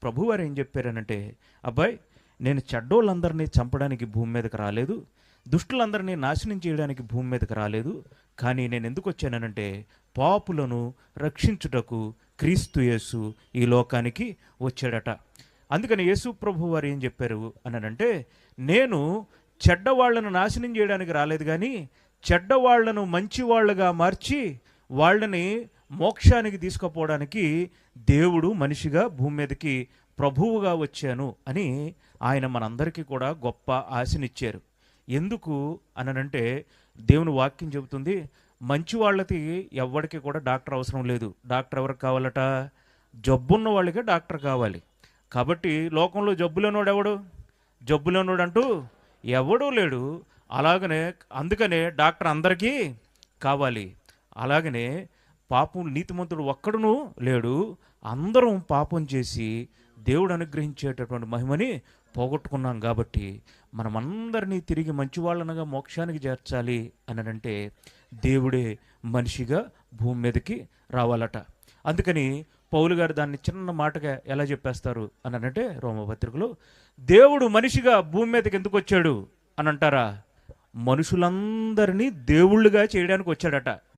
ప్రభువారు ఏం చెప్పారనంటే, అబ్బాయి నేను చెడ్డోళ్ళందరినీ చంపడానికి భూమి మీదకి రాలేదు, దుష్టులందరినీ నాశనం చేయడానికి భూమి మీదకి రాలేదు, కానీ నేను ఎందుకు వచ్చానంటే పాపులను రక్షించుటకు క్రీస్తు యేసు ఈ లోకానికి వచ్చాడట. అందుకని యేసు ప్రభు వారు ఏం చెప్పారు అనంటే, నేను చెడ్డవాళ్లను నాశనం చేయడానికి రాలేదు, కానీ చెడ్డవాళ్లను మంచివాళ్లుగా మార్చి వాళ్ళని మోక్షానికి తీసుకుపోవడానికి దేవుడు మనిషిగా భూమి మీదకి ప్రభువుగా వచ్చాను అని ఆయన మనందరికీ కూడా గొప్ప ఆశనిచ్చారు. ఎందుకు అనంటే దేవుని వాక్యం చెబుతుంది, మంచి వాళ్ళకి ఎవరికి కూడా డాక్టర్ అవసరం లేదు. డాక్టర్ ఎవరికి కావాలట? జబ్బున్న వాళ్ళకే డాక్టర్ కావాలి. కాబట్టి లోకంలో జబ్బులేనోడు ఎవడు? జబ్బులేనోడు అంటూ ఎవడూ లేడు. అందుకనే డాక్టర్ అందరికీ కావాలి. అలాగనే పాపం నీతిమంతుడు ఒక్కడును లేడు. అందరం పాపం చేసి దేవుడు అనుగ్రహించేటటువంటి మహిమని పోగొట్టుకున్నాం. కాబట్టి మనమందరినీ తిరిగి మంచివాళ్ళనగా మోక్షానికి చేర్చాలి అనంటే దేవుడే మనిషిగా భూమి మీదకి రావాలట. అందుకని పౌలు గారు దాన్ని చిన్న మాటగా ఎలా చెప్పేస్తారు అనంటే, రోమపత్రికలో దేవుడు మనిషిగా భూమి మీదకి ఎందుకు వచ్చాడు అని అంటారా? మనుషులందరినీ దేవుళ్ళుగా చేయడానికి వచ్చాడట.